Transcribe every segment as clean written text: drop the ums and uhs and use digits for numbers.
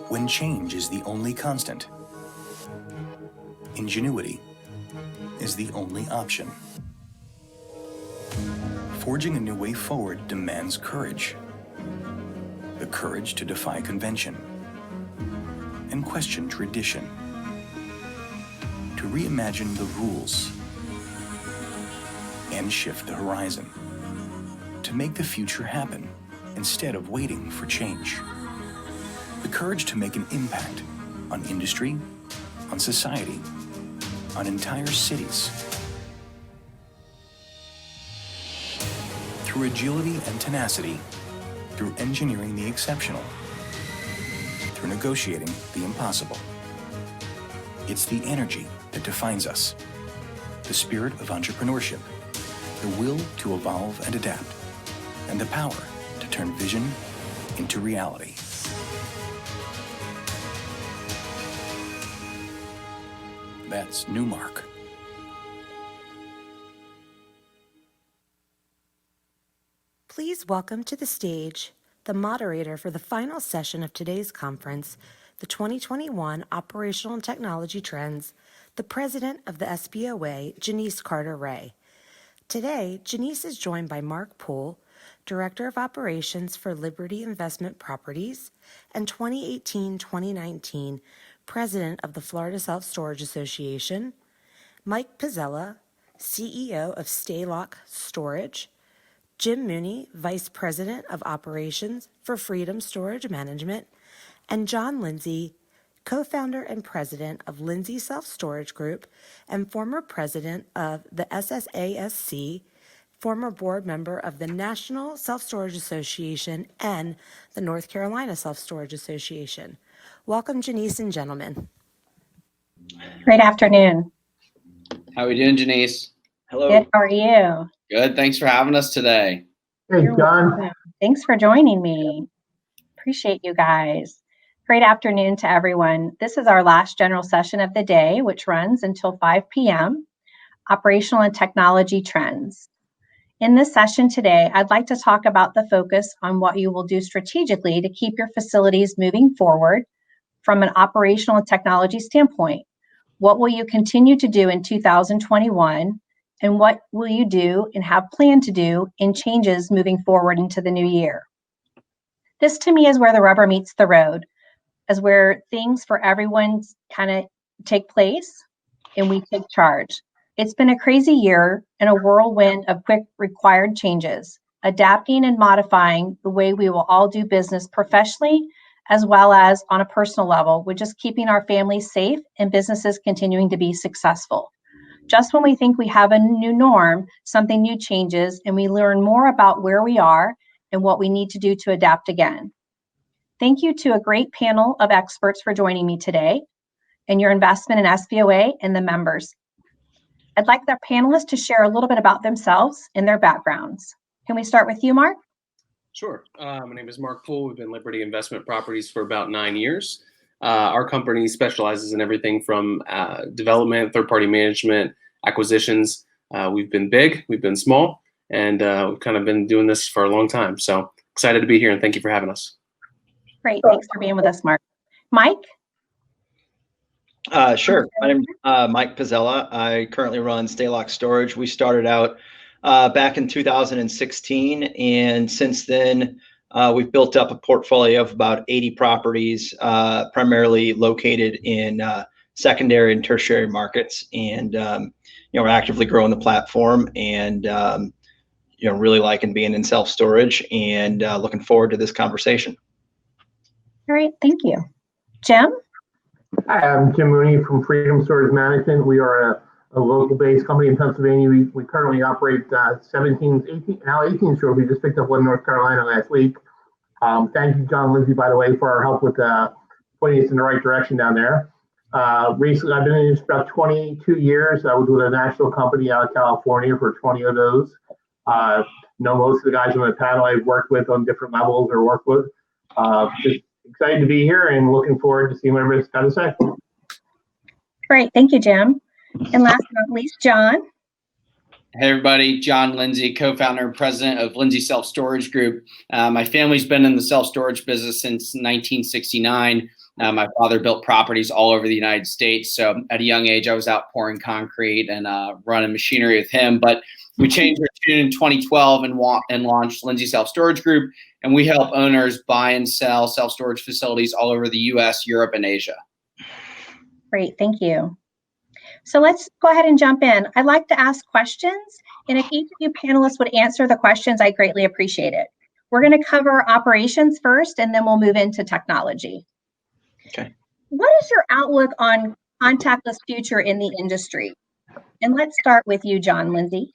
when change is the only constant, ingenuity is the only option. Forging a new way forward demands courage. The courage to defy convention and question tradition. To reimagine the rules and shift the horizon. To make the future happen instead of waiting for change. The courage to make an impact on industry, on society, on entire cities. Through agility and tenacity, through engineering the exceptional, through negotiating the impossible. It's the energy that defines us, the spirit of entrepreneurship, the will to evolve and adapt, and the power to turn vision into reality. That's Newmark. Please welcome to the stage the moderator for the final session of today's conference, the 2021 Operational and Technology Trends, the president of the SBOA, Janice Carter-Ray. Today, Janice is joined by Mark Poole, Director of Operations for Liberty Investment Properties, and 2018-2019 President of the Florida Self-Storage Association, Mike Pizzella, CEO of Staylock Storage, Jim Mooney, Vice President of Operations for Freedom Storage Management, and John Lindsay, co-founder and president of Lindsay Self-Storage Group and former president of the SSASC, former board member of the National Self-Storage Association and the North Carolina Self-Storage Association. Welcome, Janice and gentlemen. Great afternoon. How are we doing, Janice? Hello. Good. How are you? Good. Thanks for having us today. Hey, You're John. welcome. Thanks for joining me. Appreciate you guys. Great afternoon to everyone. This is our last general session of the day, which runs until 5 p.m. Operational and Technology Trends. In this session today, I'd like to talk about the focus on what you will do strategically to keep your facilities moving forward from an operational and technology standpoint. What will you continue to do in 2021? And what will you do and have planned to do in changes moving forward into the new year? This to me is where the rubber meets the road, as where things for everyone kind of take place and we take charge. It's been a crazy year and a whirlwind of quick required changes, adapting and modifying the way we will all do business professionally, as well as on a personal level, with just keeping our families safe and businesses continuing to be successful. Just when we think we have a new norm, something new changes and we learn more about where we are and what we need to do to adapt again. Thank you to a great panel of experts for joining me today and your investment in SBOA and the members. I'd like the panelists to share a little bit about themselves and their backgrounds. Can we start with you, Mark? Sure. My name is Mark Poole. We've been Liberty Investment Properties for about 9 years. Our company specializes in everything from development, third-party management, acquisitions. We've been big, we've been small, and we've kind of been doing this for a long time. So excited to be here, and thank you for having us. Great. Thanks for being with us, Mark. Mike? Sure. My name is Mike Pizzella. I currently run Staylock Storage. We started out back in 2016, and since then we've built up a portfolio of about 80 properties, primarily located in secondary and tertiary markets. And we're actively growing the platform, and really liking being in self-storage, and looking forward to this conversation. All right. Thank you. Jim? Hi, I'm Jim Mooney from Freedom Storage Management. We are a local-based company in Pennsylvania. We currently operate 18 stores. We just picked up one in North Carolina last week. Thank you, John Lindsay, by the way, for our help with pointing us in the right direction down there. Recently, I've been in this about 22 years. I was with a national company out of California for 20 of those. Know most of the guys on the panel I've worked with on different levels or worked with. Just excited to be here and looking forward to seeing what everybody's got to say. Great. Thank you, Jim. And last but not least, John. Hey, everybody. John Lindsay, co-founder and president of Lindsay Self-Storage Group. My family's been in the self-storage business since 1969. My father built properties all over the United States. So at a young age, I was out pouring concrete and running machinery with him. But we changed our tune in 2012 and launched Lindsay Self Storage Group. And we help owners buy and sell self-storage facilities all over the US, Europe, and Asia. Great, thank you. So let's go ahead and jump in. I'd like to ask questions, and if each of you panelists would answer the questions, I greatly appreciate it. We're going to cover operations first, and then we'll move into technology. Okay. What is your outlook on contactless future in the industry? And let's start with you, John Lindsay.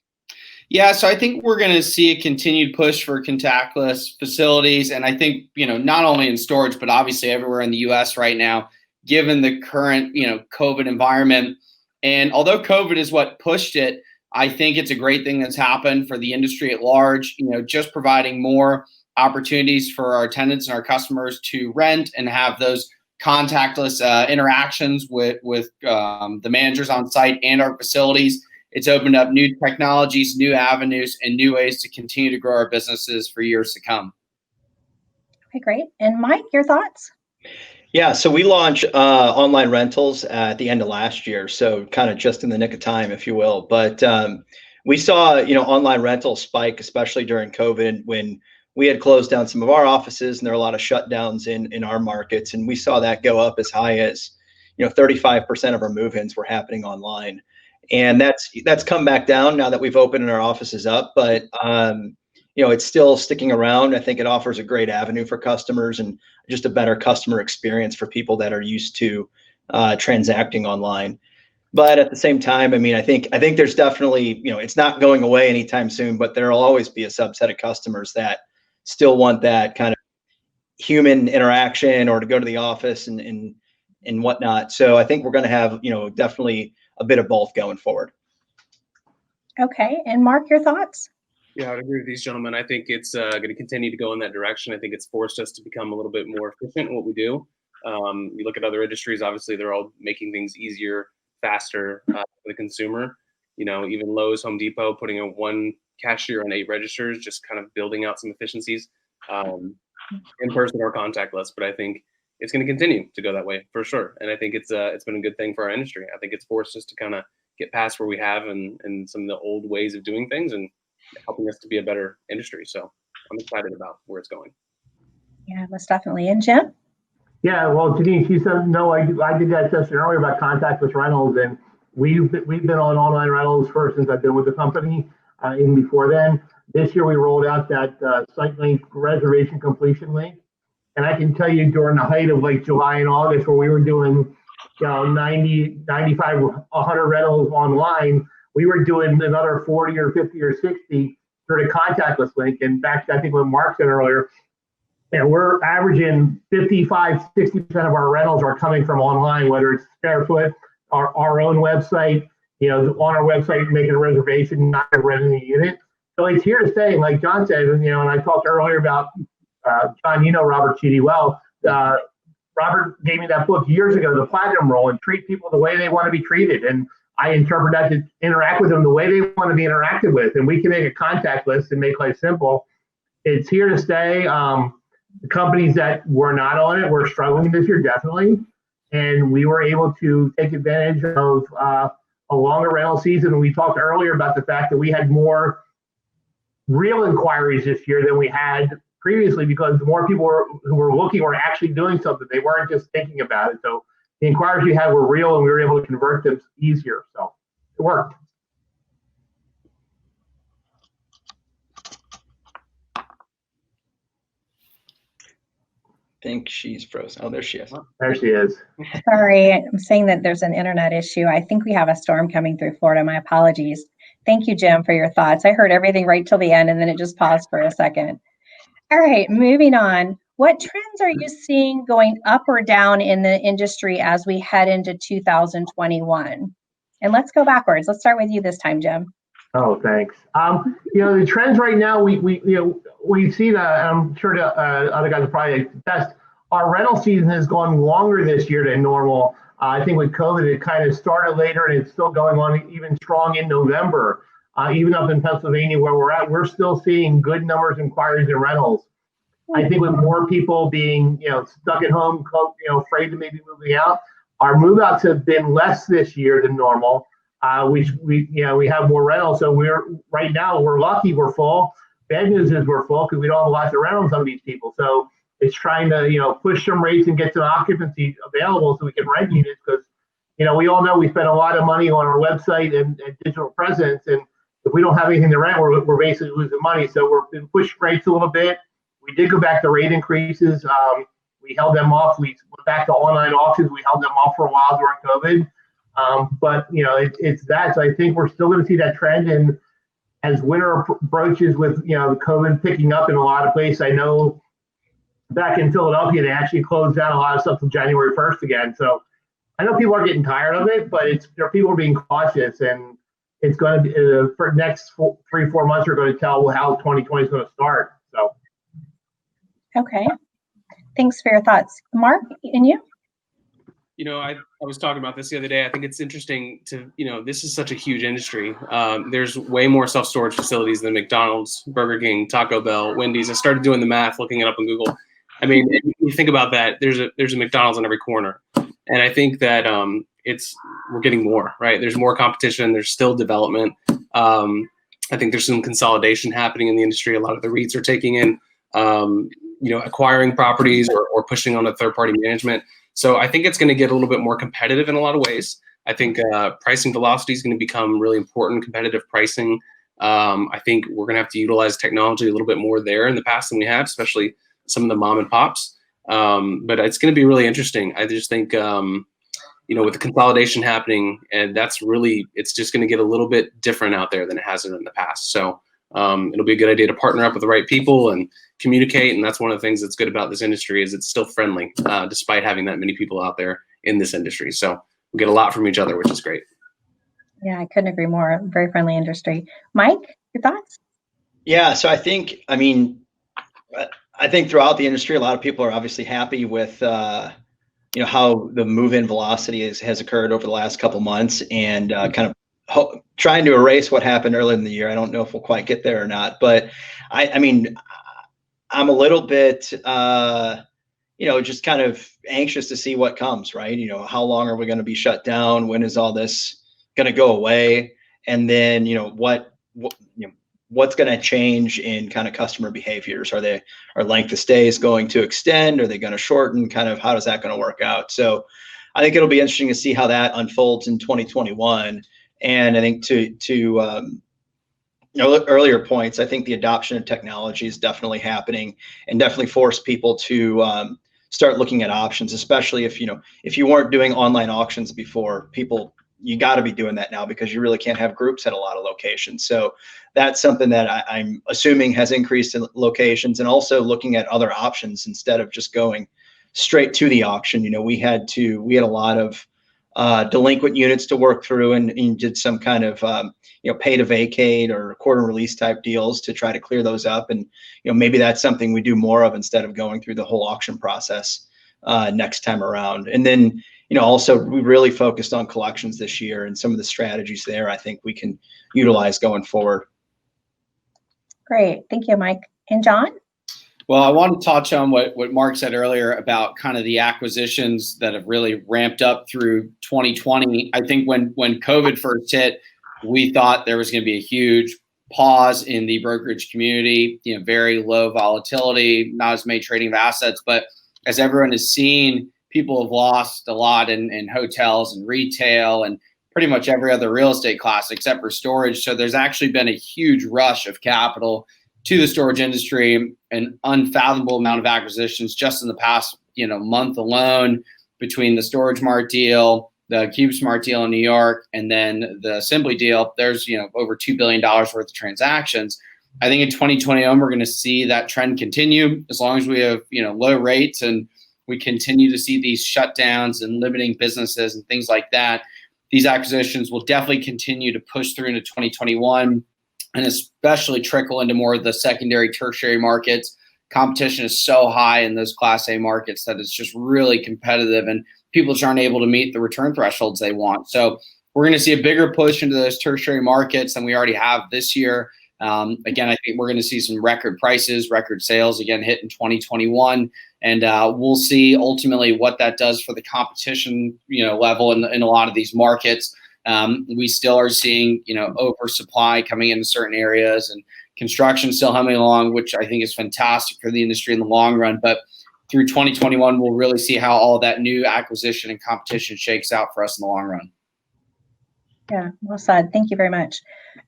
Yeah, so I think we're going to see a continued push for contactless facilities. And I think, not only in storage, but obviously everywhere in the US right now, given the current, COVID environment. And although COVID is what pushed it, I think it's a great thing that's happened for the industry at large, just providing more opportunities for our tenants and our customers to rent and have those contactless interactions with the managers on site and our facilities. It's opened up new technologies, new avenues, and new ways to continue to grow our businesses for years to come. Okay, great. And Mike, your thoughts? Yeah, so we launched online rentals at the end of last year, so kind of just in the nick of time, if you will. But we saw, online rentals spike, especially during COVID, when we had closed down some of our offices, and there were a lot of shutdowns in our markets, and we saw that go up as high as 35% of our move-ins were happening online. And that's come back down now that we've opened our offices up, but it's still sticking around. I think it offers a great avenue for customers and just a better customer experience for people that are used to transacting online. But at the same time, I think there's definitely, it's not going away anytime soon, but there'll always be a subset of customers that still want that kind of human interaction or to go to the office and whatnot. So I think we're going to have, definitely a bit of both going forward. Okay, and Mark, your thoughts? Yeah, I would agree with these gentlemen. I think it's going to continue to go in that direction. I think it's forced us to become a little bit more efficient in what we do. You look at other industries, obviously they're all making things easier, faster for the consumer. Even Lowe's, Home Depot, putting in one cashier on 8 registers, just kind of building out some efficiencies, in person or contactless. But I think it's going to continue to go that way for sure. And I think it's been a good thing for our industry. I think it's forced us to kind of get past where we have and some of the old ways of doing things and helping us to be a better industry. So I'm excited about where it's going. Yeah, most definitely. And Jim? Yeah, well, Janine, she said, no, I did that session earlier about contactless rentals, and we've been on online rentals since I've been with the company, even before then. This year we rolled out that site link reservation completion link. And I can tell you during the height of like July and August, where we were doing 90, 95, 100 rentals online, we were doing another 40 or 50 or 60 through the contactless link. And back to, I think what Mark said earlier, we're averaging 55, 60% of our rentals are coming from online, whether it's Fairfoot, our own website, on our website, making a reservation, not renting a unit. So it's here to stay. Like John said, and I talked earlier about, John, Robert Chidi well. Robert gave me that book years ago, The Platinum Rule, and treat people the way they want to be treated. And I interpret that to interact with them the way they want to be interacted with. And we can make a contact list and make life simple. It's here to stay. The companies that were not on it were struggling this year, definitely. And we were able to take advantage of a longer rental season. And we talked earlier about the fact that we had more real inquiries this year than we had previously, because the more people who were looking were actually doing something. They weren't just thinking about it. So the inquiries we had were real, and we were able to convert them easier. So it worked. I think she's frozen. Oh, there she is. There she is. Sorry, I'm saying that there's an internet issue. I think we have a storm coming through Florida. My apologies. Thank you, Jim, for your thoughts. I heard everything right till the end, and then it just paused for a second. All right, moving on. What trends are you seeing going up or down in the industry as we head into 2021? And let's go backwards. Let's start with you this time, Jim. Oh, thanks. The trends right now, we see that. I'm sure the other guys will probably attest. Our rental season has gone longer this year than normal. I think with COVID, it kind of started later, and it's still going on even strong in November. Even up in Pennsylvania where we're at, we're still seeing good numbers of inquiries and rentals. I think with more people being, stuck at home, afraid to maybe moving out, our move outs have been less this year than normal. We have more rentals, so right now we're lucky we're full. Bad news is we're full because we don't have a lot to rent on some of these people. So it's trying to push some rates and get some occupancy available so we can rent units because we all know we spend a lot of money on our website and digital presence, and if we don't have anything to rent, we're basically losing money. So we've been pushing rates a little bit. We did go back to rate increases. We held them off. We went back to online auctions. We held them off for a while during COVID. But it's that. So I think we're still going to see that trend. And as winter broaches with COVID picking up in a lot of places, I know back in Philadelphia they actually closed down a lot of stuff until January 1st again. So I know people are getting tired of it, but people are being cautious, and it's going to be for the next 3-4 months are going to tell how 2020 is going to start. So. Okay. Thanks for your thoughts. Mark, and you? I was talking about this the other day. I think it's interesting to, this is such a huge industry. There's way more self-storage facilities than McDonald's, Burger King, Taco Bell, Wendy's. I started doing the math, looking it up on Google. I mean, you think about that, there's a McDonald's on every corner. And I think that we're getting more, right? There's more competition. There's still development. I think there's some consolidation happening in the industry. A lot of the REITs are taking in, acquiring properties or pushing on a third-party management. So I think it's going to get a little bit more competitive in a lot of ways. I think pricing velocity is going to become really important, competitive pricing. I think we're going to have to utilize technology a little bit more there in the past than we have, especially some of the mom and pops. But it's going to be really interesting. I just think, with the consolidation happening, and it's just going to get a little bit different out there than it has in the past. So it'll be a good idea to partner up with the right people and communicate. And that's one of the things that's good about this industry is it's still friendly, despite having that many people out there in this industry. So we get a lot from each other, which is great. Yeah, I couldn't agree more. Very friendly industry. Mike, your thoughts? Yeah, so I think throughout the industry, a lot of people are obviously happy with, how the move-in velocity has occurred over the last couple months, and kind of trying to erase what happened earlier in the year. I don't know if we'll quite get there or not, but I'm a little bit, just kind of anxious to see what comes, right? How long are we going to be shut down? When is all this going to go away? And then, what's going to change in kind of customer behaviors? Are length of stays going to extend? Are they going to shorten? Kind of how is that going to work out? So I think it'll be interesting to see how that unfolds in 2021. And I think to earlier points, I think the adoption of technology is definitely happening and definitely force people to start looking at options, especially if you weren't doing online auctions before. You got to be doing that now because you really can't have groups at a lot of locations. So that's something that I'm assuming has increased in locations, and also looking at other options instead of just going straight to the auction. We had a lot of delinquent units to work through, and did some kind of pay to vacate or quarter release type deals to try to clear those up. And maybe that's something we do more of instead of going through the whole auction process next time around. And then also we really focused on collections this year, and some of the strategies there I think we can utilize going forward. Great, thank you, Mike. And John? Well, I want to touch on what Mark said earlier about kind of the acquisitions that have really ramped up through 2020. I think when COVID first hit, we thought there was going to be a huge pause in the brokerage community, very low volatility, not as many trading of assets. But as everyone has seen, people have lost a lot in hotels and retail and pretty much every other real estate class except for storage. So there's actually been a huge rush of capital to the storage industry, an unfathomable amount of acquisitions just in the past month alone, between the StorageMart deal, the CubeSmart deal in New York, and then the Assembly deal. There's over $2 billion worth of transactions. I think in 2021 we're going to see that trend continue as long as we have low rates and we continue to see these shutdowns and limiting businesses and things like that. These acquisitions will definitely continue to push through into 2021. And especially trickle into more of the secondary, tertiary markets. Competition is so high in those Class A markets that it's just really competitive, and people just aren't able to meet the return thresholds they want. So we're going to see a bigger push into those tertiary markets than we already have this year. Again, I think we're going to see some record prices, record sales again hit in 2021, and we'll see ultimately what that does for the competition, level in a lot of these markets. We still are seeing, oversupply coming into certain areas, and construction still humming along, which I think is fantastic for the industry in the long run. But through 2021, we'll really see how all that new acquisition and competition shakes out for us in the long run. Yeah, well said. Thank you very much.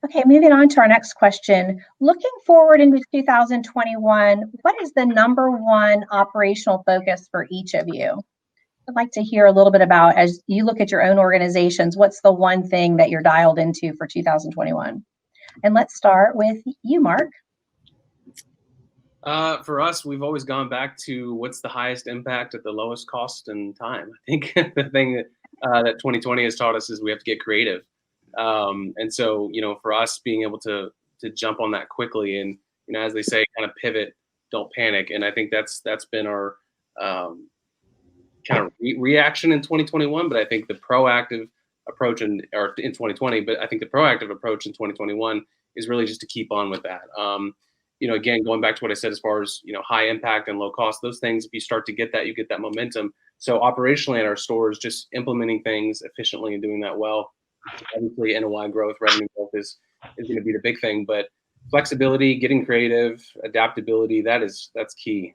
Okay, moving on to our next question. Looking forward into 2021, what is the number one operational focus for each of you? I'd like to hear a little bit about, as you look at your own organizations, what's the one thing that you're dialed into for 2021? And let's start with you, Mark. For us, we've always gone back to what's the highest impact at the lowest cost and time. I think the thing that 2020 has taught us is we have to get creative. And so, for us, being able to jump on that quickly and, as they say, kind of pivot, don't panic. And I think that's been our kind of reaction in 2021. But I think the proactive approach in 2020, but I think the proactive approach in 2021 is really just to keep on with that. Again, going back to what I said as far as, high impact and low cost, those things, if you start to get that, you get that momentum. So operationally at our stores, just implementing things efficiently and doing that well. Obviously, NOI growth, revenue growth is going to be the big thing, but flexibility, getting creative, adaptability, that's key.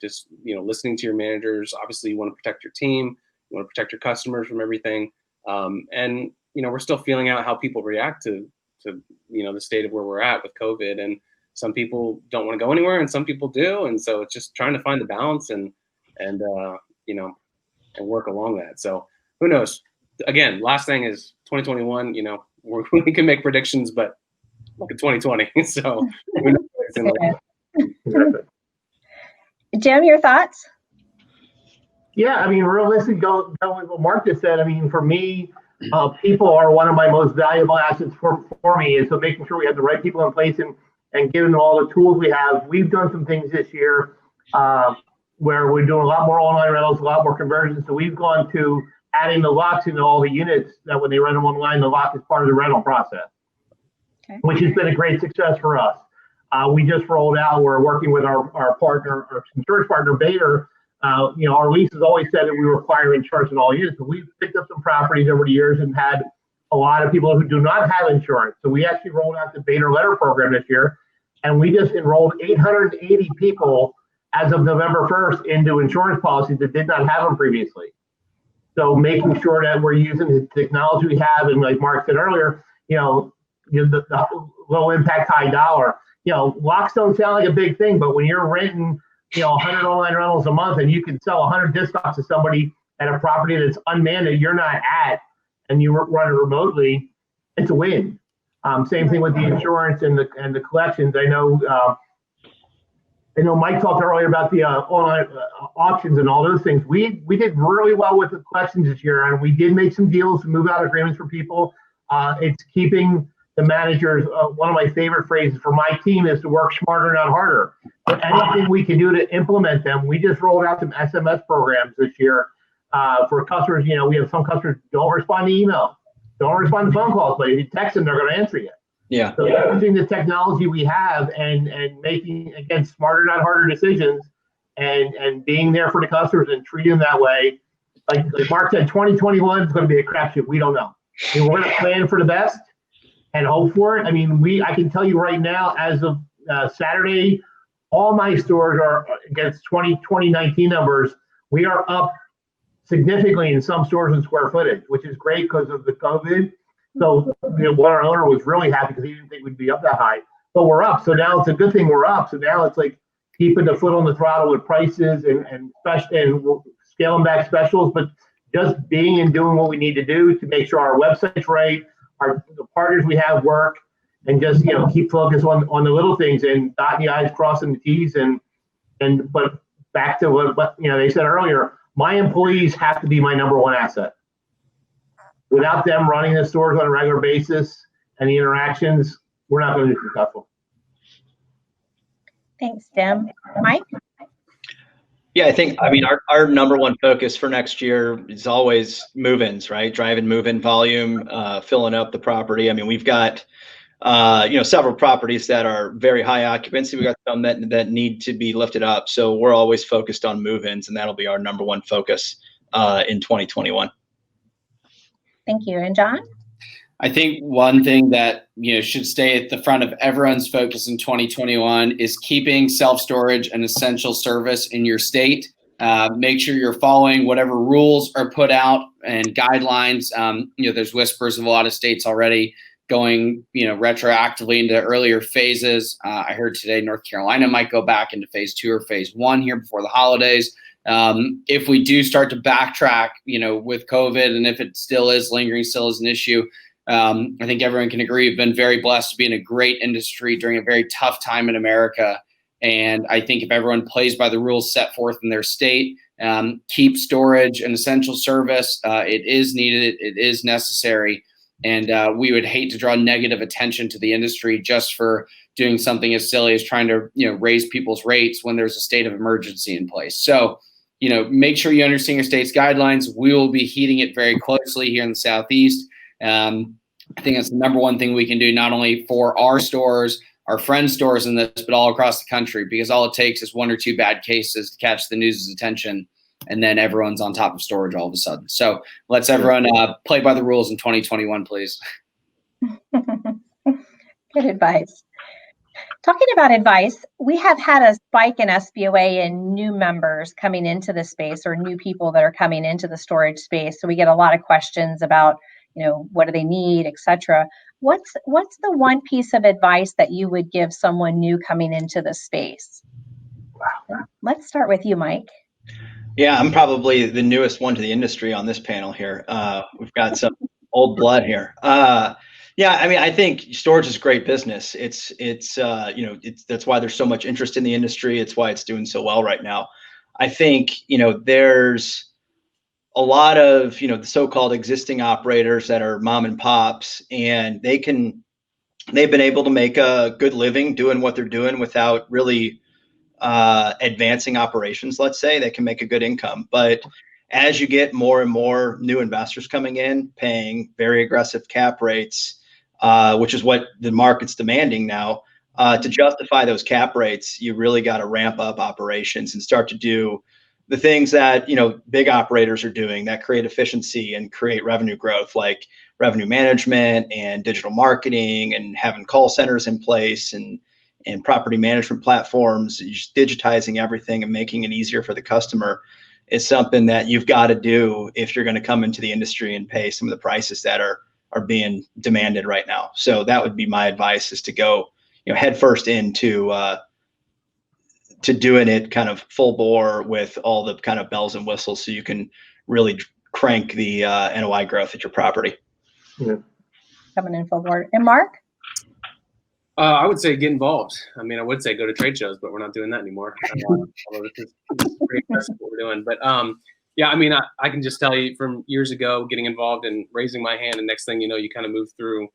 Just, listening to your managers. Obviously, you want to protect your team, you want to protect your customers from everything. And, we're still feeling out how people react to the state of where we're at with COVID. And some people don't want to go anywhere and some people do. And so it's just trying to find the balance and work along that. So who knows? Again, last thing is 2021, we can make predictions, but look at 2020. So who knows? Jim, your thoughts? Yeah, I mean, realistically, going with what Mark just said, I mean, for me, people are one of my most valuable assets for me. And so making sure we have the right people in place and giving them all the tools we have. We've done some things this year where we're doing a lot more online rentals, a lot more conversions. So we've gone to adding the locks into all the units that when they rent them online, the lock is part of the rental process, which has been a great success for us. We just rolled out, we're working with our partner, our insurance partner, Bader. Our lease has always said that we require insurance in all units. So we've picked up some properties over the years and had a lot of people who do not have insurance. So we actually rolled out the Bader Letter program this year, and we just enrolled 880 people as of November 1st into insurance policies that did not have them previously. So making sure that we're using the technology we have, and like Mark said earlier, the low impact, high dollar. Locks don't sound like a big thing, but when you're renting, 100 online rentals a month, and you can sell 100 disc locks to somebody at a property that's unmanned that you're not at, and you run it remotely, it's a win. Same thing with the insurance and the collections. I know Mike talked earlier about the online auctions and all those things. We did really well with the collections this year, and we did make some deals to move out agreements for people. It's keeping the managers. One of my favorite phrases for my team is to work smarter, not harder. But anything we can do to implement them. We just rolled out some SMS programs this year for customers. We have some customers don't respond to email, don't respond to phone calls, but if you text them, they're going to answer you. Yeah. So using the technology we have and making, again, smarter, not harder decisions, and being there for the customers and treating them that way. Like Mark said, 2021 is going to be a crapshoot. We don't know. I mean, we're going to plan for the best and hope for it. I mean, I can tell you right now, as of Saturday, all my stores are against 2019 numbers. We are up significantly in some stores in square footage, which is great because of the COVID. So our owner was really happy because he didn't think we'd be up that high, but we're up. So now it's a good thing we're up. So now it's like keeping the foot on the throttle with prices and scaling back specials, but just being and doing what we need to do to make sure our website's right, the partners we have work, and just keep focus on the little things and dotting the I's, crossing the T's, but back to what they said earlier. My employees have to be my number one asset. Without them running the stores on a regular basis and the interactions, we're not going to be successful. Thanks, Tim. Mike? Yeah, I mean, our number one focus for next year is always move-ins, right? Driving move-in volume, filling up the property. I mean, we've got several properties that are very high occupancy. We got some that need to be lifted up. So we're always focused on move-ins, and that'll be our number one focus in 2021. Thank you. And John? I think one thing that should stay at the front of everyone's focus in 2021 is keeping self-storage an essential service in your state. Make sure you're following whatever rules are put out and guidelines. There's whispers of a lot of states already going, retroactively into earlier phases. I heard today North Carolina might go back into phase 2 or phase 1 here before the holidays. If we do start to backtrack, with COVID, and if it still is lingering, still is an issue, I think everyone can agree we've been very blessed to be in a great industry during a very tough time in America. And I think if everyone plays by the rules set forth in their state, keep storage an essential service, it is needed, it is necessary. And we would hate to draw negative attention to the industry just for doing something as silly as trying to, raise people's rates when there's a state of emergency in place. So, make sure you understand your state's guidelines. We will be heeding it very closely here in the Southeast. I think that's the number one thing we can do, not only for our stores, our friends' stores in this, but all across the country, because all it takes is 1 or 2 bad cases to catch the news's attention, and then everyone's on top of storage all of a sudden. So let's everyone play by the rules in 2021, please. Good advice. Talking about advice, we have had a spike in SBOA and new members coming into the space, or new people that are coming into the storage space. So we get a lot of questions about, what do they need, etc. What's the one piece of advice that you would give someone new coming into the space? Wow. Let's start with you, Mike. Yeah, I'm probably the newest one to the industry on this panel here. We've got some old blood here. I think storage is great business. It's that's why there's so much interest in the industry. It's why it's doing so well right now. I think, there's a lot of, the so-called existing operators that are mom and pops, and they've been able to make a good living doing what they're doing without really advancing operations. Let's say they can make a good income. But as you get more and more new investors coming in, paying very aggressive cap rates, which is what the market's demanding now, to justify those cap rates, you really got to ramp up operations and start to do the things that, big operators are doing that create efficiency and create revenue growth, like revenue management and digital marketing and having call centers in place and property management platforms, just digitizing everything and making it easier for the customer is something that you've got to do if you're going to come into the industry and pay some of the prices that are being demanded right now. So that would be my advice, is to go, head first into to doing it kind of full bore with all the kind of bells and whistles, so you can really crank the NOI growth at your property. Yeah. Coming in full board. And Mark? I would say get involved. I mean, I would say go to trade shows, but we're not doing that anymore. Although this is pretty impressive what we're doing. But I can just tell you from years ago, getting involved and raising my hand, and next thing you know, you kind of move through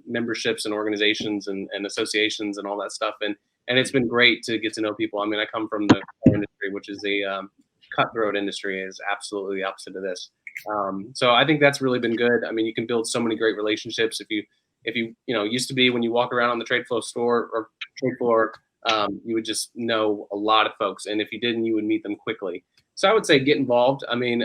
memberships and organizations and associations and all that stuff. And it's been great to get to know people. I mean, I come from the car industry, which is a cutthroat industry, is absolutely the opposite of this. So I think that's really been good. I mean, you can build so many great relationships if you used to be, when you walk around on the trade floor, you would just know a lot of folks. And if you didn't, you would meet them quickly. So I would say get involved. I mean,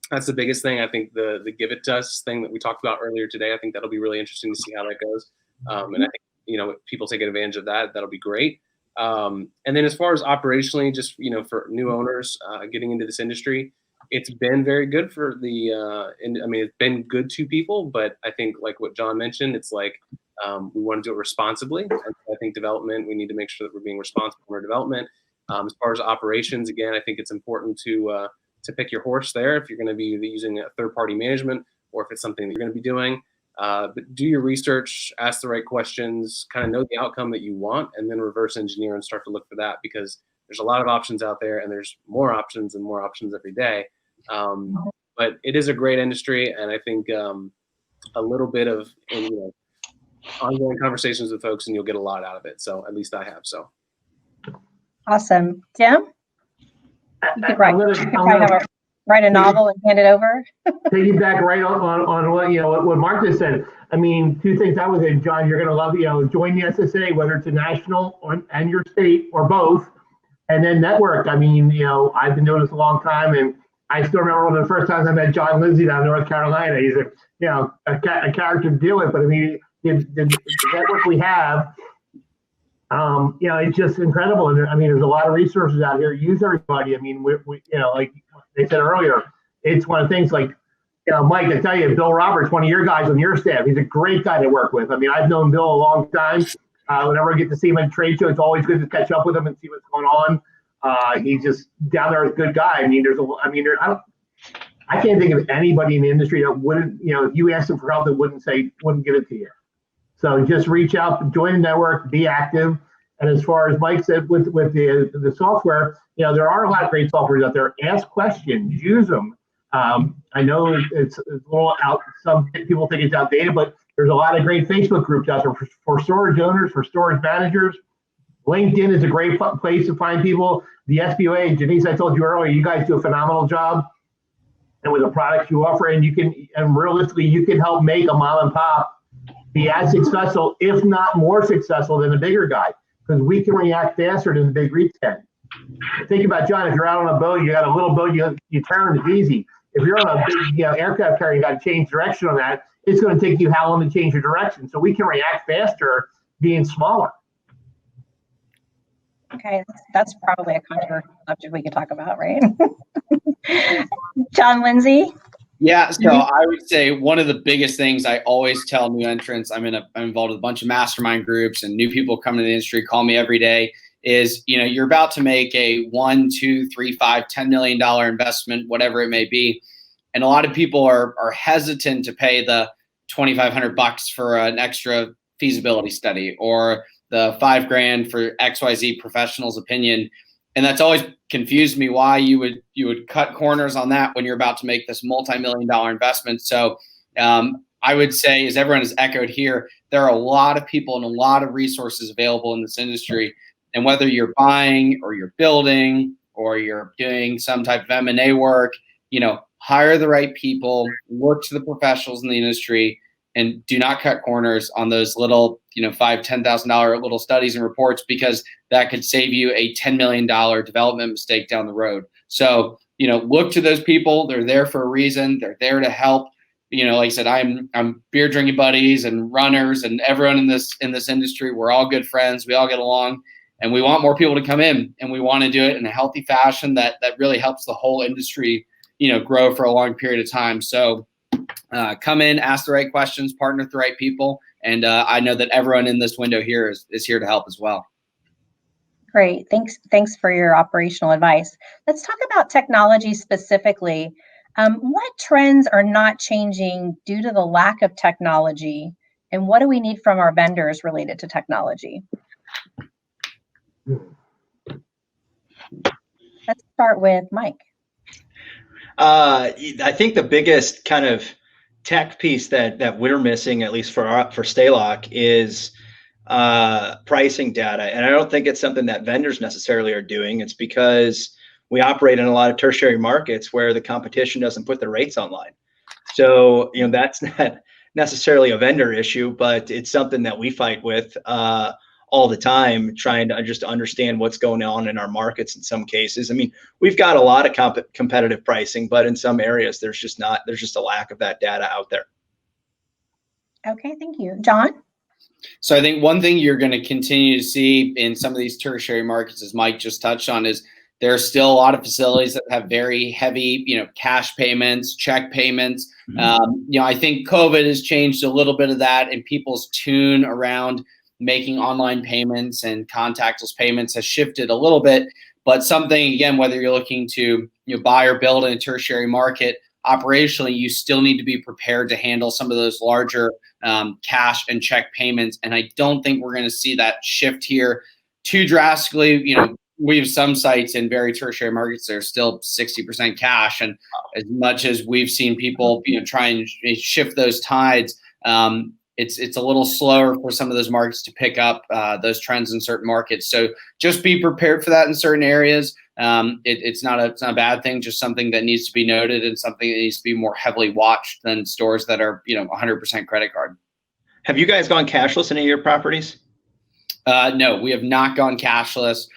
that's the biggest thing. I think the give it to us thing that we talked about earlier today, I think that'll be really interesting to see how that goes. And I think, if people take advantage of that, that'll be great. And then as far as operationally, just, for new owners getting into this industry, it's been very good for it's been good to people, but I think, like what John mentioned, it's like we want to do it responsibly. And I think development, we need to make sure that we're being responsible in our development. As far as operations, again, I think it's important to pick your horse there if you're going to be using a third-party management, or if it's something that you're going to be doing. But do your research, ask the right questions, kind of know the outcome that you want, and then reverse engineer and start to look for that, because there's a lot of options out there, and there's more options and more options every day. But it is a great industry, and I think a little bit of ongoing conversations with folks, and you'll get a lot out of it. So at least I have. So awesome, Tim. You could write a novel and hand it over. Piggyback right on what Mark just said. I mean, two things I would say, John, you're going to love, join the SSA, whether it's a national and your state or both, and then network. I mean, I've been doing this a long time, and I still remember one of the first times I met John Lindsay down in North Carolina. He's a character to deal with, but I mean, the network we have, it's just incredible. And I mean, there's a lot of resources out here. Use everybody. I mean, we like they said earlier, it's one of the things like, Mike, I tell you, Bill Roberts, one of your guys on your staff, he's a great guy to work with. I mean, I've known Bill a long time. Whenever I get to see him at a trade show, it's always good to catch up with him and see what's going on. He's just down there, a good guy. I mean, I can't think of anybody in the industry that wouldn't, if you asked him for help, that wouldn't give it to you. So just reach out, join the network, be active. And as far as Mike said with the software, there are a lot of great softwares out there. Ask questions, use them. I know it's a little out. Some people think it's outdated, but there's a lot of great Facebook groups out there for storage owners, for storage managers. LinkedIn is a great place to find people. The SBOA, Janice, I told you earlier, you guys do a phenomenal job. And with the products you offer, and realistically, you can help make a mom and pop be as successful, if not more successful than the bigger guy, because we can react faster than the big REITs can. Think about, John, if you're out on a boat, you got a little boat, you turn, it's easy. If you're on a big aircraft carrier, you got to change direction on that. It's going to take you how long to change your direction. So we can react faster being smaller. Okay, that's probably a controversial subject we could talk about, right? John Lindsay? Yeah, so I would say one of the biggest things I always tell new entrants, I'm involved with a bunch of mastermind groups, and new people coming to the industry call me every day, is you're about to make a $1, $2, $3, $5, $10 million investment, whatever it may be, and a lot of people are hesitant to pay the $2,500 for an extra feasibility study, or the $5,000 for XYZ professional's opinion. And that's always confused me why you would cut corners on that when you're about to make this multi-million-dollar investment. So I would say, as everyone has echoed here, there are a lot of people and a lot of resources available in this industry. And whether you're buying or you're building or you're doing some type of M&A work, hire the right people, work to the professionals in the industry, and do not cut corners on those little, $5,000, $10,000 little studies and reports, because that could save you a $10 million development mistake down the road. So, look to those people. They're there for a reason. They're there to help. Like I said, I'm beer drinking buddies and runners and everyone in this industry. We're all good friends. We all get along, and we want more people to come in, and we want to do it in a healthy fashion that really helps the whole industry, grow for a long period of time. So come in, ask the right questions, partner with the right people. And I know that everyone in this window here is here to help as well. Great. Thanks for your operational advice. Let's talk about technology specifically. What trends are not changing due to the lack of technology, and what do we need from our vendors related to technology? Let's start with Mike. I think the biggest kind of tech piece that we're missing, at least for Staylock, is pricing data. And I don't think it's something that vendors necessarily are doing. It's because we operate in a lot of tertiary markets where the competition doesn't put the rates online. So, that's not necessarily a vendor issue, but it's something that we fight with all the time, trying to just understand what's going on in our markets in some cases. I mean, we've got a lot of competitive pricing, but in some areas there's just a lack of that data out there. Okay, thank you. John? So I think one thing you're going to continue to see in some of these tertiary markets, as Mike just touched on, is there are still a lot of facilities that have very heavy, cash payments, check payments. I think COVID has changed a little bit of that, and people's tune around making online payments and contactless payments has shifted a little bit. But something, again, whether you're looking to buy or build in a tertiary market, operationally, you still need to be prepared to handle some of those larger cash and check payments. And I don't think we're going to see that shift here too drastically. We have some sites in very tertiary markets that are still 60% cash. And as much as we've seen people, try and shift those tides, it's a little slower for some of those markets to pick up those trends in certain markets. So just be prepared for that in certain areas. It's not a bad thing, just something that needs to be noted and something that needs to be more heavily watched than stores that are 100% credit card. Have you guys gone cashless in any of your properties? No, we have not gone cashless.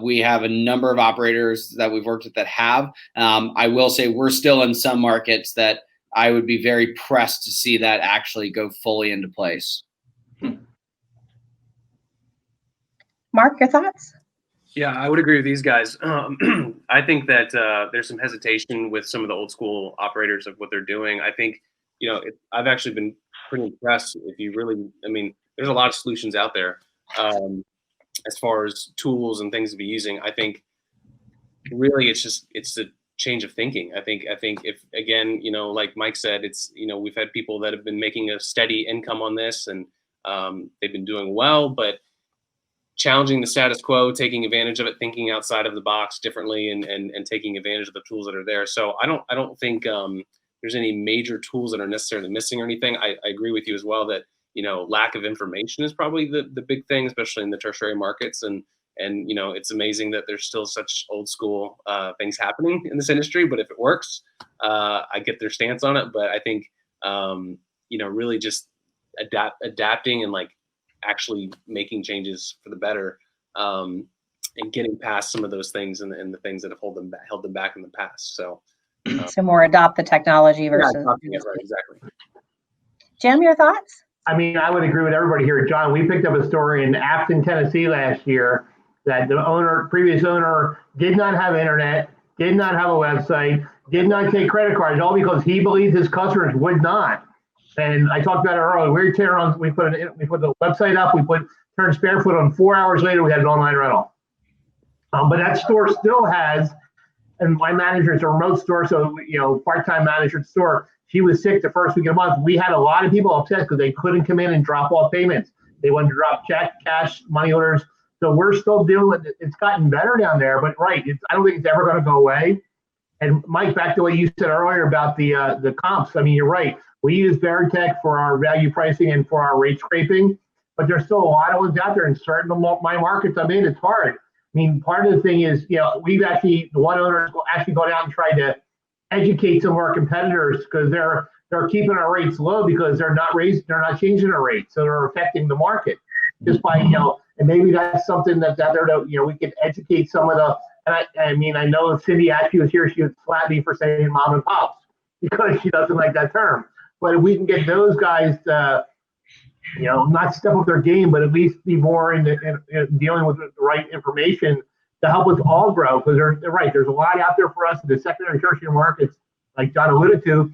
We have a number of operators that we've worked with that have. I will say we're still in some markets that I would be very pressed to see that actually go fully into place. Mark, your thoughts? Yeah, I would agree with these guys. I think that there's some hesitation with some of the old school operators of what they're doing. I think, I've actually been pretty impressed. If you really, there's a lot of solutions out there as far as tools and things to be using. I think really it's a change of thinking. I think if, again, like Mike said, it's, we've had people that have been making a steady income on this and they've been doing well, but challenging the status quo, taking advantage of it, thinking outside of the box differently, and taking advantage of the tools that are there. So I don't think there's any major tools that are necessarily missing or anything. I agree with you as well that lack of information is probably the big thing, especially in the tertiary markets. And it's amazing that there's still such old school things happening in this industry. But if it works, I get their stance on it. But I think really just adapting and actually making changes for the better, and getting past some of those things and the things that have held them back in the past. So more adopt the technology versus. Yeah, right, exactly. Jim, your thoughts? I would agree with everybody here. John, we picked up a story in Afton, Tennessee last year that the previous owner did not have internet, did not have a website, did not take credit cards, all because he believes his customers would not. And I talked about it earlier. We put the website up. We turned Sparefoot on. 4 hours later, we had an online rental. But that store still has, and my manager is a remote store, so part-time manager at the store. She was sick the first week of the month. We had a lot of people upset because they couldn't come in and drop off payments. They wanted to drop check, cash, money orders. So we're still dealing with it. It's gotten better down there, but right, I don't think it's ever going to go away. And Mike, back to what you said earlier about the comps. You're right. We use Veritech for our value pricing and for our rate scraping, but there's still a lot of ones out there in certain of my markets I'm in. It's hard. Part of the thing is, we've actually, the one owner has actually gone out and tried to educate some of our competitors because they're keeping our rates low because they're not changing our rates, so they're affecting the market just by and maybe that's something that's out there to we could educate some of the. And I know if Cindy actually was here, she would slap me for saying mom and pops because she doesn't like that term. But if we can get those guys to, not step up their game, but at least be more in dealing with the right information to help us all grow, because they're right. There's a lot out there for us in the secondary and tertiary markets, like John alluded to,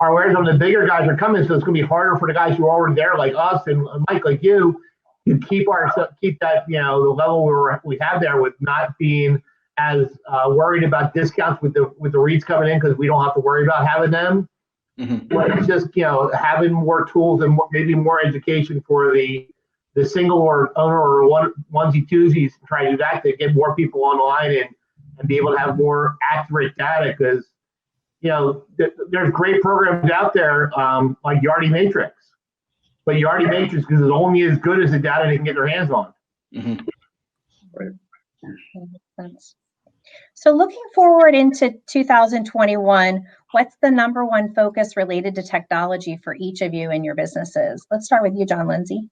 are where some of the bigger guys are coming. So it's going to be harder for the guys who are already there, like us and Mike, like you, to keep that the level we have there with not being as worried about discounts with the REITs coming in because we don't have to worry about having them. Mm-hmm. But it's just having more tools and maybe more education for the single or owner or onesie twosies to try to do that to get more people online and be able to have more accurate data because there's great programs out there like Yardi Matrix, but Yardi Matrix is only as good as the data they can get their hands on. Mm-hmm. Right. That makes sense. So looking forward into 2021, what's the number one focus related to technology for each of you in your businesses? Let's start with you, John Lindsay.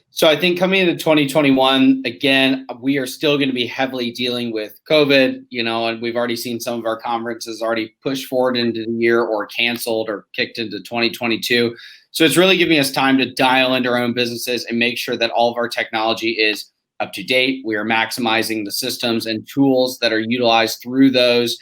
So I think coming into 2021, again, we are still going to be heavily dealing with COVID, and we've already seen some of our conferences already pushed forward into the year or canceled or kicked into 2022. So it's really giving us time to dial into our own businesses and make sure that all of our technology is up to date. We are maximizing the systems and tools that are utilized through those,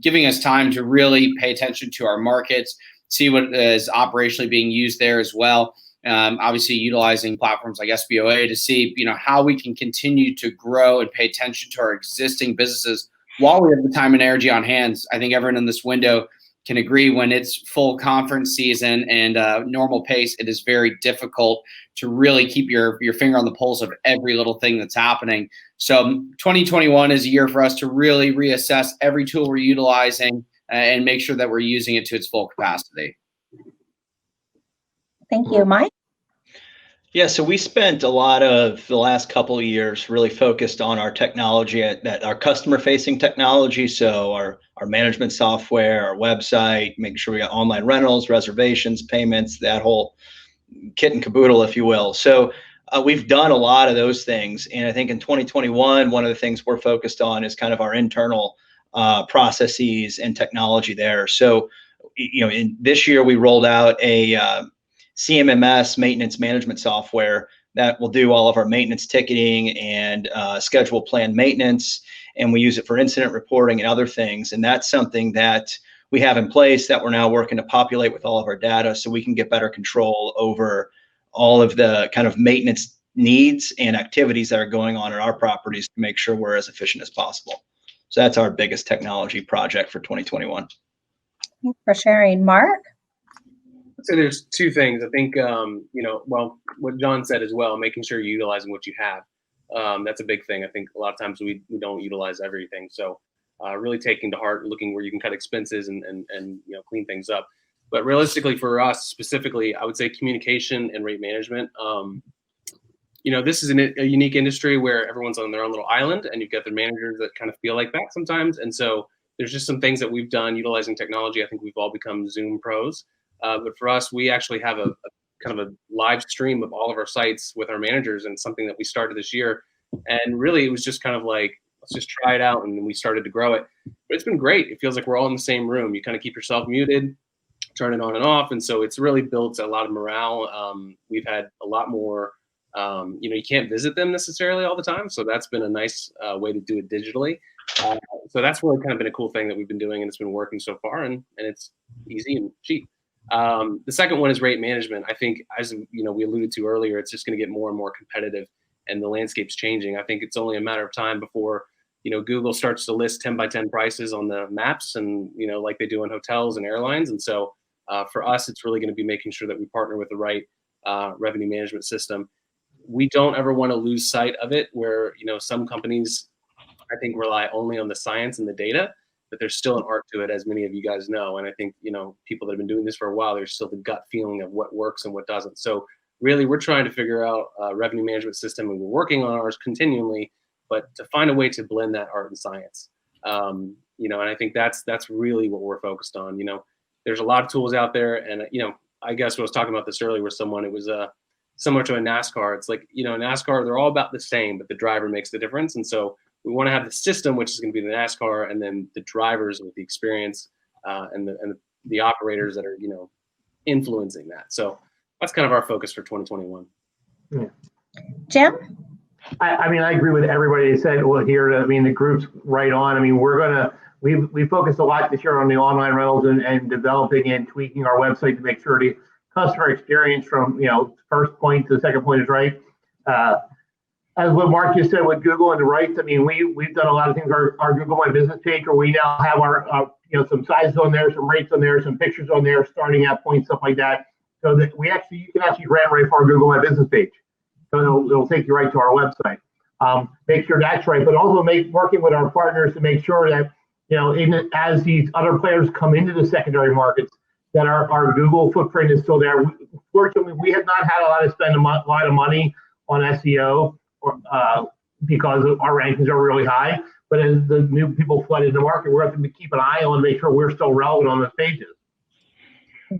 giving us time to really pay attention to our markets, see what is operationally being used there as well. Obviously utilizing platforms like SBOA to see, how we can continue to grow and pay attention to our existing businesses while we have the time and energy on hand. I think everyone in this window can agree when it's full conference season and normal pace, it is very difficult to really keep your finger on the pulse of every little thing that's happening. So 2021 is a year for us to really reassess every tool we're utilizing and make sure that we're using it to its full capacity. Thank you. Mike? Yeah, so we spent a lot of the last couple of years really focused on our technology, our customer-facing technology. So our management software, our website, making sure we got online rentals, reservations, payments, that whole kit and caboodle, if you will. So we've done a lot of those things. And I think in 2021, one of the things we're focused on is kind of our internal processes and technology there. So, in this year, we rolled out a CMMS maintenance management software that will do all of our maintenance ticketing and schedule planned maintenance. And we use it for incident reporting and other things. And that's something that we have in place that we're now working to populate with all of our data so we can get better control over all of the kind of maintenance needs and activities that are going on in our properties to make sure we're as efficient as possible. So that's our biggest technology project for 2021. Thanks for sharing. Mark? I'd say there's two things. I think, what John said as well, making sure you're utilizing what you have. That's a big thing. I think a lot of times we don't utilize everything. So really taking to heart, looking where you can cut expenses and clean things up. But realistically for us specifically, I would say communication and rate management. This is a unique industry where everyone's on their own little island and you've got the managers that kind of feel like that sometimes. And so there's just some things that we've done utilizing technology. I think we've all become Zoom pros. But for us, we actually have a kind of a live stream of all of our sites with our managers, and something that we started this year. And really, it was just kind of like, let's just try it out. And then we started to grow it. But it's been great. It feels like we're all in the same room. You kind of keep yourself muted, turn it on and off. And so it's really built a lot of morale. We've had a lot more, you can't visit them necessarily all the time. So that's been a nice way to do it digitally. So that's really kind of been a cool thing that we've been doing, and it's been working so far, and it's easy and cheap. The second one is rate management. I think, as we alluded to earlier, it's just going to get more and more competitive, and the landscape's changing. I think it's only a matter of time before, Google starts to list 10 by 10 prices on the maps, and, like they do in hotels and airlines. And so for us, it's really going to be making sure that we partner with the right revenue management system. We don't ever want to lose sight of it, where, some companies, I think, rely only on the science and the data, but there's still an art to it, as many of you guys know. And I think, people that have been doing this for a while, there's still the gut feeling of what works and what doesn't. So really, we're trying to figure out a revenue management system, and we're working on ours continually, but to find a way to blend that art and science. And I think that's really what we're focused on. There's a lot of tools out there, and, I guess I was talking about this earlier with someone. It was similar to a NASCAR. It's like, NASCAR, they're all about the same, but the driver makes the difference. And so we want to have the system, which is going to be the NASCAR, and then the drivers with the experience and the operators that are, influencing that. So that's kind of our focus for 2021. Yeah. Jim? I agree with everybody that said, well, here, the group's right on. We focused a lot this year on the online rentals and developing and tweaking our website to make sure the customer experience from, first point to the second point is right. As what Mark just said with Google and the rights, we've done a lot of things. Our Google My Business page, where we now have our some sizes on there, some rates on there, some pictures on there, starting at points, stuff like that, so that you can actually grant rate for our Google My Business page. So it'll take you right to our website. Make sure that's right, but also working with our partners to make sure that as these other players come into the secondary markets, that our Google footprint is still there. Fortunately, we have not had a lot of money on SEO. Because our rankings are really high, but as the new people flood into the market, we're going to keep an eye on and make sure we're still relevant on those pages.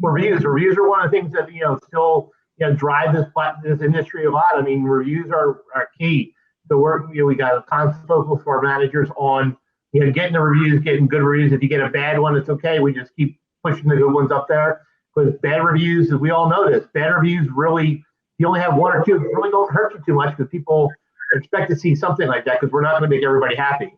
Reviews are one of the things that still drive this industry a lot. Reviews are key. So we got a constant focus for our managers on getting the reviews, getting good reviews. If you get a bad one, it's okay. We just keep pushing the good ones up there, because bad reviews, as we all know this, bad reviews really. You only have one or two, really don't hurt you too much, because people expect to see something like that, because we're not going to make everybody happy.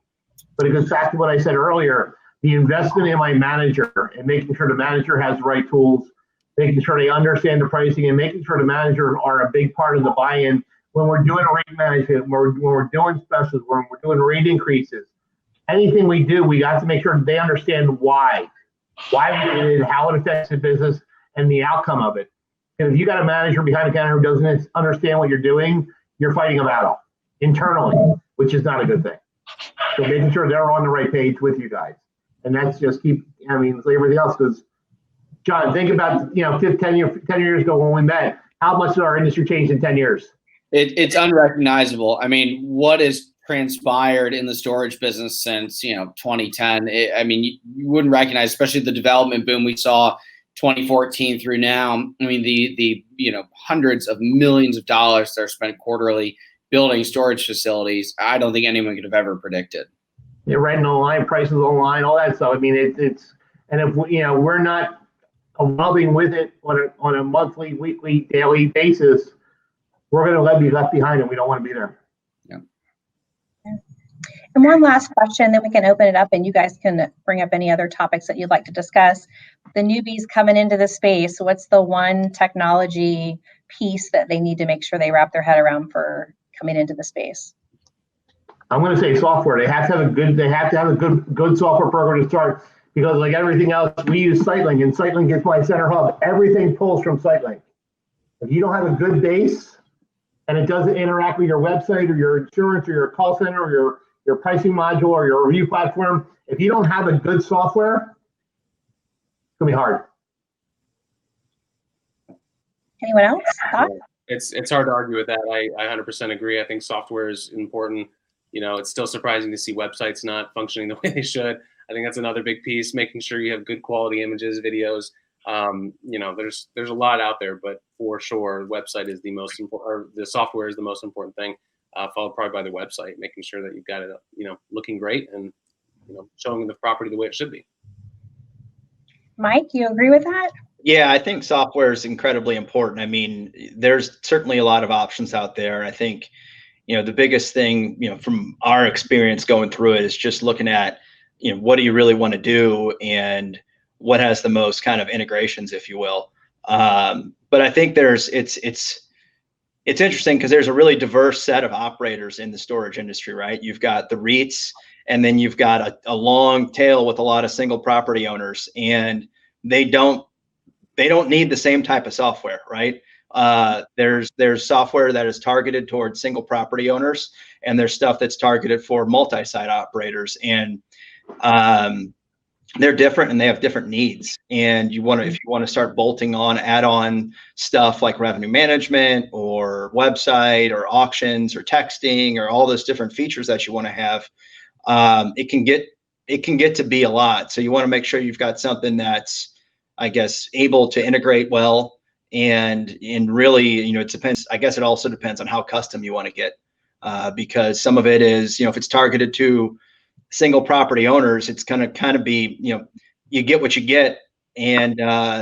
But it goes back to what I said earlier, the investment in my manager and making sure the manager has the right tools, making sure they understand the pricing, and making sure the managers are a big part of the buy-in when we're doing rate management, when we're doing specials, when we're doing rate increases. Anything we do, we have to make sure they understand why we did it, how it affects the business, and the outcome of it. And if you got a manager behind the counter who doesn't understand what you're doing, you're fighting a battle internally, which is not a good thing. So making sure they're on the right page with you guys. And that's just it's like everything else. Because, John, think about, 10 years ago when we met, how much did our industry change in 10 years? It's unrecognizable. What has transpired in the storage business since, 2010? You wouldn't recognize, especially the development boom we saw 2014 through now. I mean, the hundreds of millions of dollars that are spent quarterly building storage facilities, I don't think anyone could have ever predicted. You're writing online, prices online, all that stuff. I mean, it's and if we're not evolving with it on a monthly, weekly, daily basis, we're going to be left behind, and we don't want to be there. And one last question, then we can open it up and you guys can bring up any other topics that you'd like to discuss. The newbies coming into the space, what's the one technology piece that they need to make sure they wrap their head around for coming into the space? I'm going to say software. They have to have a good software program to start, because like everything else, we use SiteLink, and SiteLink gets my center hub. Everything pulls from SiteLink. If you don't have a good base and it doesn't interact with your website or your insurance or your call center or your pricing module or your review platform, if you don't have a good software, it's gonna be hard. Anyone else? Thoughts? It's hard to argue with that. I 100% agree. I think software is important. It's still surprising to see websites not functioning the way they should. I think that's another big piece, making sure you have good quality images, videos. There's a lot out there, but for sure, the website is the most important, or the software is the most important thing, followed probably by the website, making sure that you've got it, looking great and, showing the property the way it should be. Mike, you agree with that? Yeah, I think software is incredibly important. I mean, there's certainly a lot of options out there. I think, the biggest thing, from our experience going through it is just looking at, what do you really want to do and what has the most kind of integrations, if you will. But I think it's interesting because there's a really diverse set of operators in the storage industry, right? You've got the REITs, and then you've got a long tail with a lot of single property owners, and they don't need the same type of software, right? There's software that is targeted towards single property owners, and there's stuff that's targeted for multi-site operators, and they're different and they have different needs. And if you want to start bolting on add-on stuff like revenue management or website or auctions or texting or all those different features that you want to have, it can get to be a lot. So you want to make sure you've got something that's, I guess, able to integrate well. And really, it depends. I guess it also depends on how custom you want to get, because some of it is, if it's targeted to single property owners, it's going to kind of be, you get what you get. And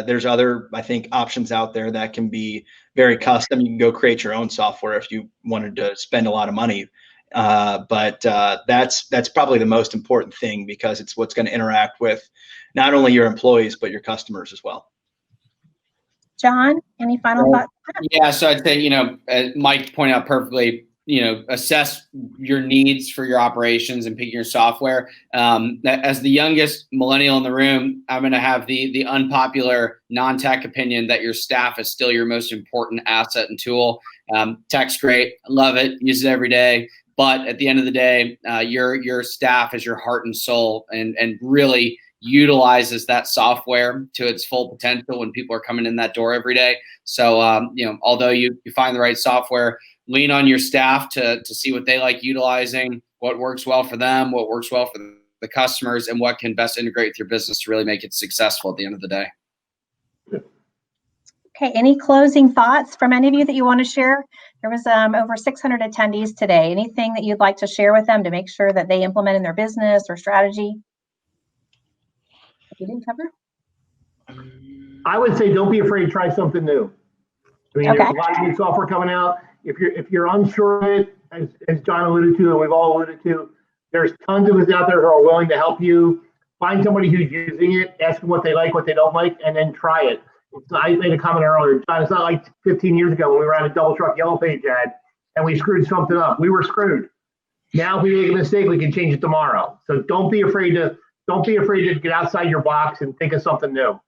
there's other, I think, options out there that can be very custom. You can go create your own software if you wanted to spend a lot of money. But that's probably the most important thing, because it's what's going to interact with not only your employees, but your customers as well. John, any final thoughts? Yeah, so I'd say, as Mike pointed out perfectly, assess your needs for your operations and pick your software. As the youngest millennial in the room, I'm going to have the unpopular non-tech opinion that your staff is still your most important asset and tool. Tech's great, love it, use it every day. But at the end of the day, your staff is your heart and soul, and really utilizes that software to its full potential when people are coming in that door every day. So, although you find the right software, lean on your staff to see what they like utilizing, what works well for them, what works well for the customers, and what can best integrate with your business to really make it successful at the end of the day. Okay, any closing thoughts from any of you that you want to share? There was over 600 attendees today. Anything that you'd like to share with them to make sure that they implement in their business or strategy? You didn't cover? I would say don't be afraid to try something new. I mean, Okay. There's a lot of new software coming out. If you're unsure of it, as John alluded to, and we've all alluded to, there's tons of us out there who are willing to help you. Find somebody who's using it, ask them what they like, what they don't like, and then try it. I made a comment earlier, John, it's not like 15 years ago when we were on a double truck yellow page ad and we screwed something up. We were screwed. Now if we make a mistake, we can change it tomorrow. So don't be afraid to get outside your box and think of something new.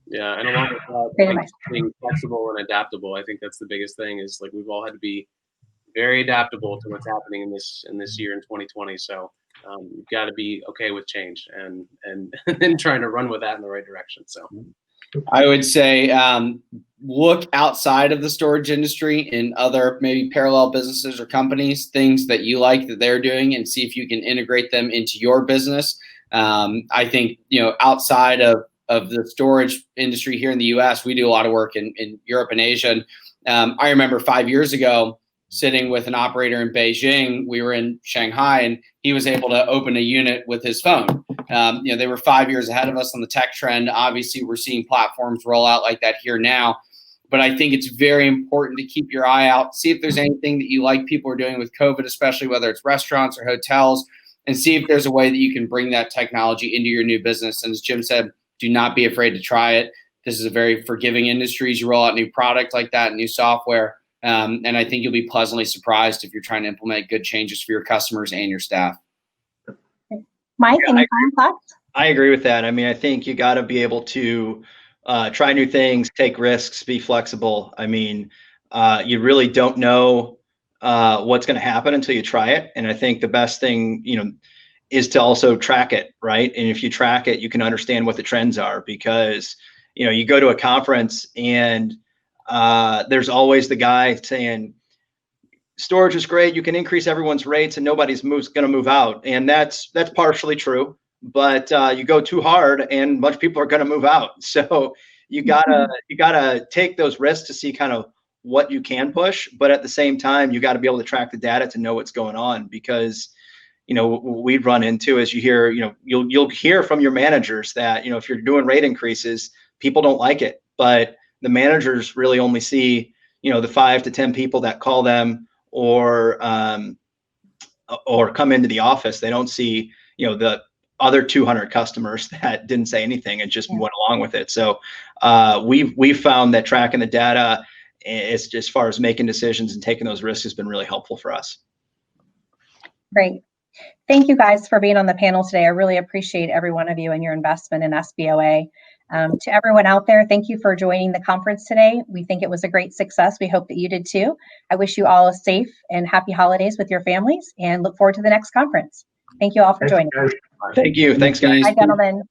Yeah, and along with that, being flexible and adaptable, I think that's the biggest thing. Is like we've all had to be very adaptable to what's happening in this year in 2020. So you've got to be okay with change and then trying to run with that in the right direction. So I would say look outside of the storage industry in other maybe parallel businesses or companies, things that you like that they're doing, and see if you can integrate them into your business. I think outside of the storage industry here in the U.S. We do a lot of work in Europe and Asia. And I remember 5 years ago sitting with an operator in Beijing. We were in Shanghai, and he was able to open a unit with his phone. They were 5 years ahead of us on the tech trend. Obviously, we're seeing platforms roll out like that here now. But I think it's very important to keep your eye out, see if there's anything that you like people are doing with COVID, especially whether it's restaurants or hotels, and see if there's a way that you can bring that technology into your new business. And as Jim said, do not be afraid to try it. This is a very forgiving industry as you roll out new product like that, new software. And I think you'll be pleasantly surprised if you're trying to implement good changes for your customers and your staff. Mike, any final thoughts? I agree with that. I mean, I think you got to be able to try new things, take risks, be flexible. I mean, you really don't know what's going to happen until you try it. And I think the best thing, is to also track it, right? And if you track it, you can understand what the trends are, because, you go to a conference and there's always the guy saying, storage is great, you can increase everyone's rates and nobody's going to move out. And that's partially true, but you go too hard and a bunch of people are going to move out. So you gotta take those risks to see kind of what you can push, but at the same time, you got to be able to track the data to know what's going on, because we'd run into, as you hear, you'll hear from your managers that, if you're doing rate increases, people don't like it, but the managers really only see, the 5 to 10 people that call them or come into the office. They don't see, the other 200 customers that didn't say anything and just went along with it. So we've found that tracking the data, is, as far as making decisions and taking those risks, has been really helpful for us. Great. Thank you guys for being on the panel today. I really appreciate every one of you and your investment in SBOA. To everyone out there, thank you for joining the conference today. We think it was a great success. We hope that you did too. I wish you all a safe and happy holidays with your families, and look forward to the next conference. Thank you all for joining. Thank you. Thanks, guys. Bye, gentlemen.